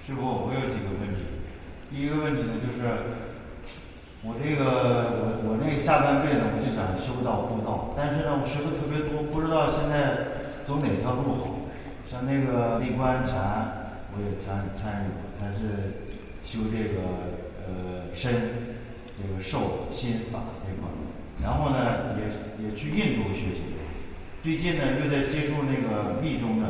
师傅，我有几个问题。第一个问题呢，就是我那个下半辈呢，我就想修道布道，但是呢，我学的特别多，不知道现在走哪条路好。像那个内观禅，我也参与过，它是修这个身、这个受、心法这块儿。然后呢，也去印度学习。最近呢，又在接触那个密宗的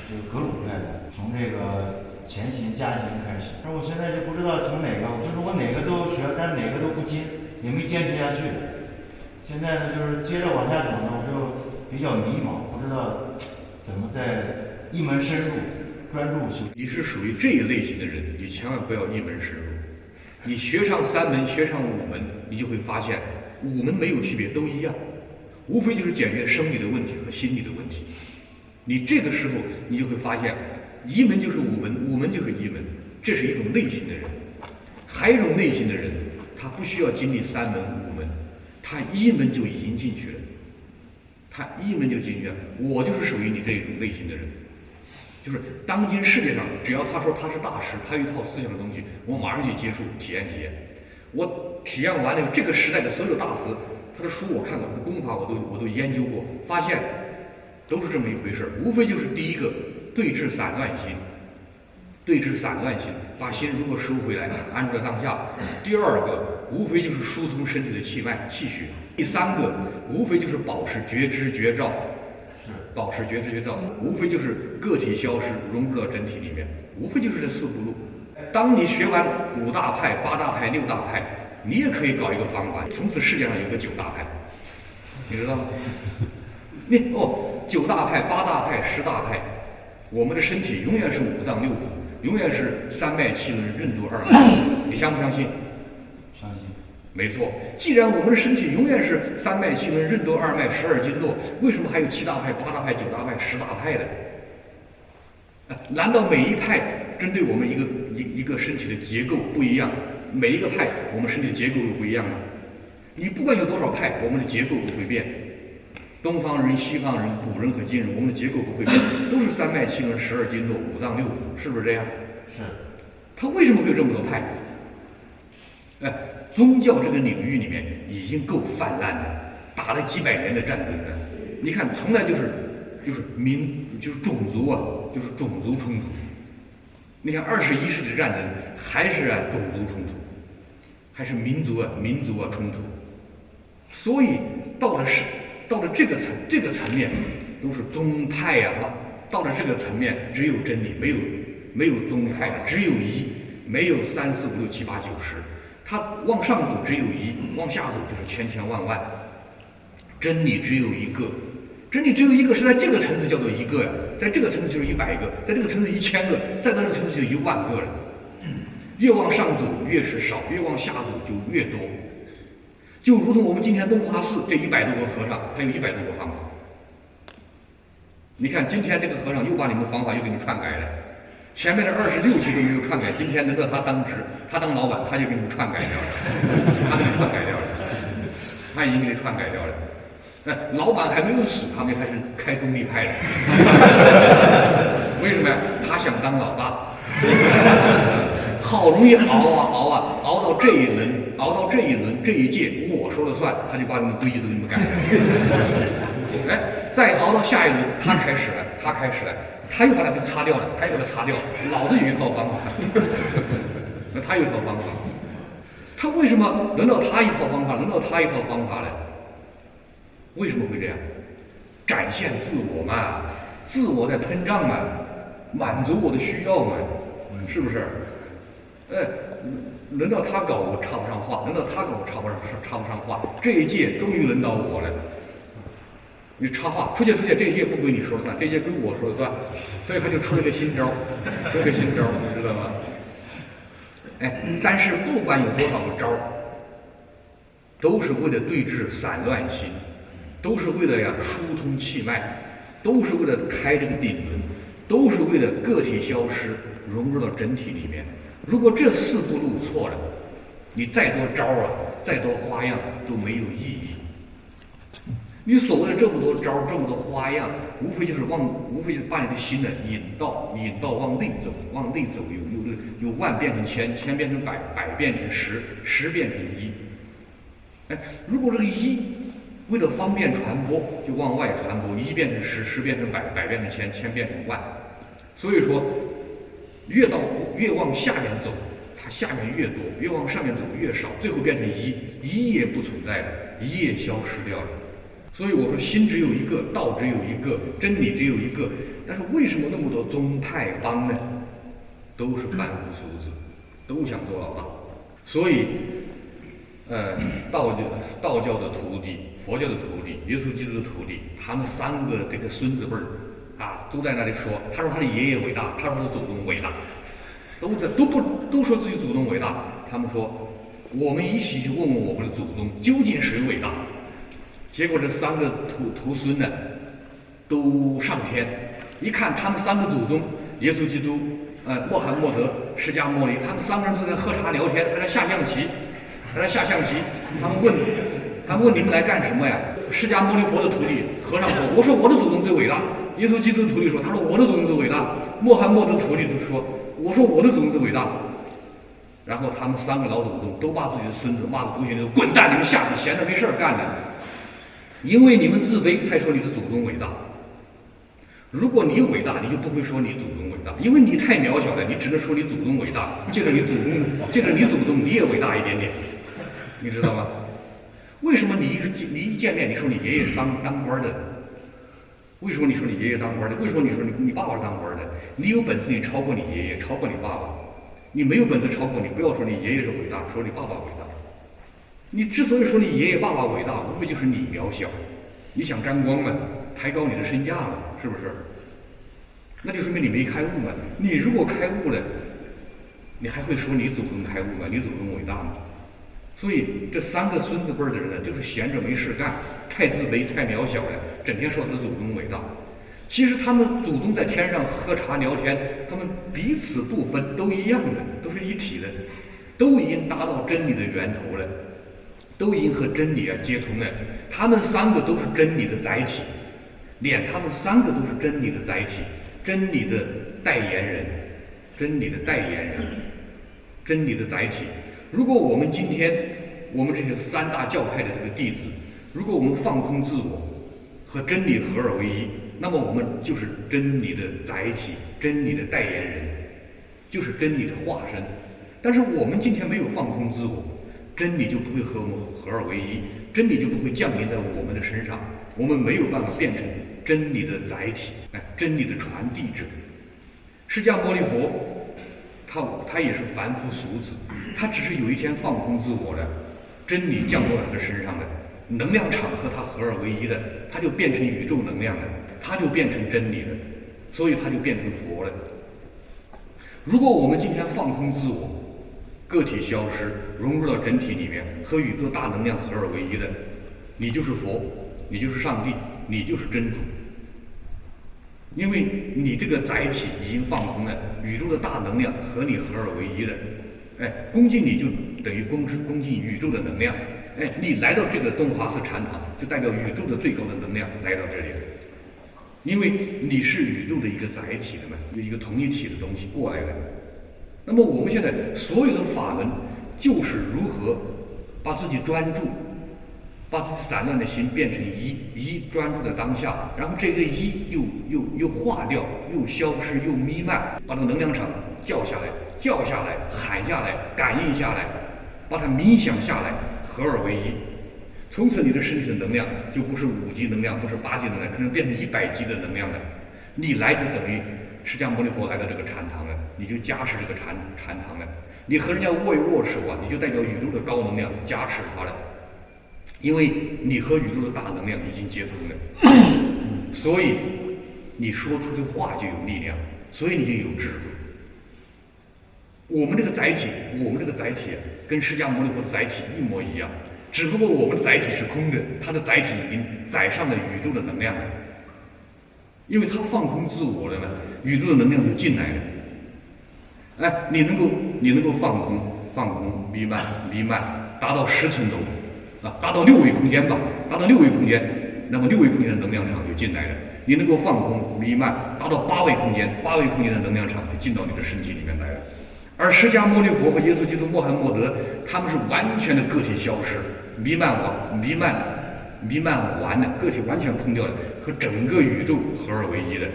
这个格鲁派的，从这个前行、加行开始。但我现在就不知道从哪个，就是我哪个都学，但哪个都不精，也没坚持下去。现在呢，就是接着往下走呢，我就比较迷茫，不知道怎么在一门深入、专注修。你是属于这一类型的人，你千万不要一门深入。你学上3门，学上5门，你就会发现5门没有区别，都一样，无非就是解决生理的问题和心理的问题。你这个时候，你就会发现，一门就是5门，5门就是一门，这是一种类型的人。还有一种类型的人，他不需要经历3门、5门，他一门就已经进去了，他一门就进去了。我就是属于你这种类型的人。就是当今世界上，只要他说他是大师，他有一套思想的东西，我马上去接触体验。我体验完了这个时代的所有大师，他的书我看过，他的功法我都研究过，发现都是这么一回事。无非就是第一个，对治散乱心，对治散乱心，把心如果收回来，安住在当下。第二个，无非就是疏通身体的气脉、气血。第三个，无非就是保持觉知觉照。保持觉知觉照，无非就是个体消失，融入到整体里面，无非就是这4步路。当你学完5大派、8大派、6大派，你也可以搞一个方法，从此世界上有个9大派，你知道吗？9大派、8大派、10大派，我们的身体永远是5脏6腑，永远是3脉7轮任督二脉，你相不相信？相信。没错，既然我们的身体永远是3脉7轮任督二脉12经络，为什么还有7大派、8大派、9大派、10大派的？难道每一派针对我们一个身体的结构不一样？每一个派我们身体的结构又不一样吗？你不管有多少派，我们的结构不会变。东方人、西方人、古人和今人，我们的结构不会变，都是3脉7轮12经络5脏6腑，是不是这样？是。他为什么会有这么多派？宗教这个领域里面已经够泛滥的，打了几百年的战争了。你看，从来就是种族啊，就是种族冲突。你看21世纪的战争还是种族冲突，还是民族冲突。所以到了这个层面，都是宗派啊。到了这个层面，只有真理，没有宗派的，只有一，没有3、4、5、6、7、8、9、10。它往上走只有一，往下走就是千千万万。真理只有一个，真理只有一个是在这个层次叫做一个呀，在这个层次就是100个，在这个层次1000个，再到这个层次就1万个了。越往上走越是少，越往下走就越多。就如同我们今天东华寺这100多个和尚，他有100多个方法。你看今天这个和尚又把你们方法又给你篡改了。前面的26期都没有篡改，今天轮到他当值，他当老板，他就给你们篡改掉了，他给你篡改掉了，他已经给你篡改掉了。老板还没有死，他们还是开宗立派的。为什么呀？他想当老大，好容易熬到这一轮这一届我说了算，他就把你们规矩都给你们改了。再熬到下一轮，他开始了。他又把它给擦掉了，老子有一套方法，他有一套方法，他为什么轮到他一套方法呢？为什么会这样？展现自我嘛，自我在膨胀嘛，满足我的需要嘛，是不是？轮到他搞我插不上话，插不上话，这一届终于轮到我了。你插话，出去，这一届不归你说了算，这一届归我说了算，所以他就出了个新招，你知道吗？但是不管有多少个招，都是为了对治散乱心，都是为了疏通气脉，都是为了开这个顶轮，都是为了个体消失，融入到整体里面。如果这4步路错了，你再多招再多花样都没有意义。你所谓的这么多招，这么多花样，无非就是把你的心呢引到往内走，往内走，有万变成千，千变成百，百变成十，十变成一。哎，如果这个一为了方便传播，就往外传播，一变成十，十变成百，百变成千，千变成万。所以说，越往下面走，它下面越多；越往上面走越少，最后变成一，一也不存在了，一也消失掉了。所以我说，心只有一个，道只有一个，真理只有一个。但是为什么那么多宗派帮呢？都是凡夫俗子，都想做老大。所以，道教的徒弟、佛教的徒弟、耶稣基督的徒弟，他们三个这个孙子辈儿啊，都在那里说，他说他的爷爷伟大，他说他的祖宗伟大，都说自己祖宗伟大。他们说，我们一起去问问我们的祖宗究竟谁伟大。结果这三个徒孙呢，都上天，一看他们三个祖宗，耶稣基督、穆罕默德、释迦牟尼，他们三个人都在喝茶聊天，在那下象棋，他们问你们来干什么呀？释迦牟尼佛的徒弟和尚说，我说我的祖宗最伟大。耶稣基督的徒弟说，他说我的祖宗最伟大。穆罕默德的徒弟就说，我说我的祖宗最伟大。然后他们三个老祖宗都把自己的孙子骂得狗血淋头，滚蛋！你们下去闲着没事干呢。因为你们自卑，才说你的祖宗伟大。如果你伟大，你就不会说你祖宗伟大，因为你太渺小了，你只能说你祖宗伟大。借着你祖宗，你也伟大一点点，你知道吗？为什么你一见面，你说你爷爷是当官的？为什么你说你爷爷当官的？为什么你说你爸爸是当官的？你有本事你超过你爷爷，超过你爸爸；你没有本事超过你，不要说你爷爷是伟大，说你爸爸伟大。你之所以说你爷爷爸爸伟大，无非就是你渺小，你想沾光嘛，抬高你的身价嘛，是不是？那就说明你没开悟嘛。你如果开悟了，你还会说你祖宗开悟吗？你祖宗伟大吗？所以这三个孙子辈的人呢，就是闲着没事干，太自卑太渺小了，整天说他的祖宗伟大。其实他们祖宗在天上喝茶聊天，他们彼此不分，都一样的，都是一体的，都已经达到真理的源头了，都已经和真理接通了。他们三个都是真理的载体，他们三个都是真理的载体，真理的代言人，真理的载体。如果我们今天我们这些三大教派的这个弟子，如果我们放空自我，和真理合而为一，那么我们就是真理的载体，真理的代言人，就是真理的化身。但是我们今天没有放空自我，真理就不会和我们合而为一，真理就不会降临在我们的身上，我们没有办法变成真理的载体，真理的传递者。释迦牟尼佛他也是凡夫俗子，他只是有一天放空自我了，真理降落在他身上了，能量场和他合而为一了，他就变成宇宙能量了，他就变成真理了，所以他就变成佛了。如果我们今天放空自我，个体消失，融入到整体里面，和宇宙大能量合而为一的，你就是佛，你就是上帝，你就是真主。因为你这个载体已经放空了，宇宙的大能量和你合而为一了，恭敬你就等于恭敬宇宙的能量，你来到这个东华寺禅堂，就代表宇宙的最高的能量来到这里了，因为你是宇宙的一个载体的嘛，一个同一体的东西过来了。那么我们现在所有的法门，就是如何把自己专注，把自己散乱的心变成一专注在当下，然后这个一又化掉，又消失，又弥漫，把这个能量场叫下来，喊下来，感应下来，把它冥想下来，合而为一。从此你的身体的能量就不是5级能量，不是8级能量，可能变成100级的能量了。你来就等于释迦牟尼佛来到这个禅堂了，你就加持这个禅堂了。你和人家握一握手啊，你就代表宇宙的高能量加持他了。因为你和宇宙的大能量已经接通了，所以你说出的话就有力量，所以你就有智慧。我们这个载体跟释迦牟尼佛的载体一模一样，只不过我们的载体是空的，它的载体已经载上了宇宙的能量了。因为它放空自我了呢，宇宙的能量就进来了。你能够放空，弥漫，达到10层楼。达到6维空间吧，达到6维空间，那么6维空间的能量场就进来了。你能够放空弥漫，达到8维空间，8维空间的能量场就进到你的身体里面来了。而释迦牟尼佛和耶稣基督、穆罕默德，他们是完全的个体消失，弥漫完的个体完全空掉了，和整个宇宙合二为一的。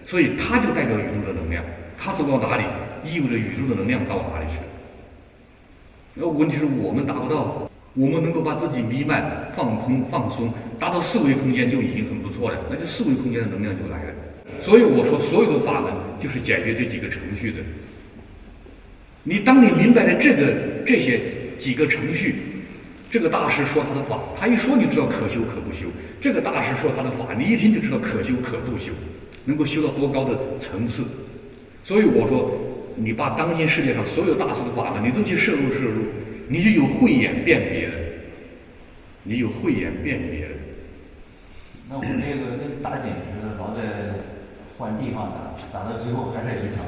所以它就代表宇宙的能量，它走到哪里，意味着宇宙的能量到哪里去了。问题是我们达不到，我们能够把自己弥漫、放空、放松，达到4维空间就已经很不错了，那就4维空间的能量就来了。所以我说，所有的法门就是解决这几个程序的。当你明白了这些几个程序，这个大师说他的法，他一说你知道可修可不修；这个大师说他的法，你一听就知道可修可不修，能够修到多高的层次。所以我说，你把当今世界上所有大师的法门，你都去摄入，你就有慧眼辨别了，你有慧眼辨别了。那我那个打井是老在换地方打到最后还在一层，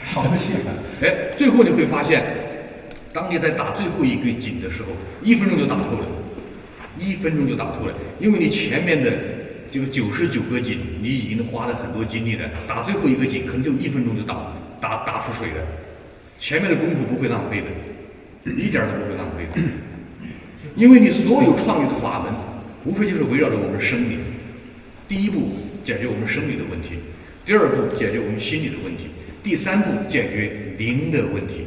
上不去了。最后你会发现，当你在打最后一根井的时候，1分钟就打透了，1分钟就打透了，因为你前面的这个99个井，你已经花了很多精力了，打最后一个井可能就1分钟就打出水了，前面的功夫不会浪费的，一点都不会浪费的，因为你所有创立的法门，无非就是围绕着我们生理。第一步解决我们生理的问题，第二步解决我们心理的问题，第3步解决灵的问题，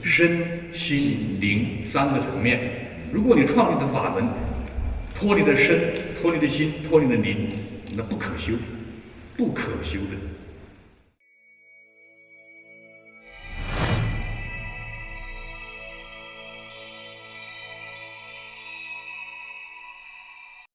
身心灵3个层面。如果你创立的法门脱离的身、脱离的心、脱离的灵，那不可修的。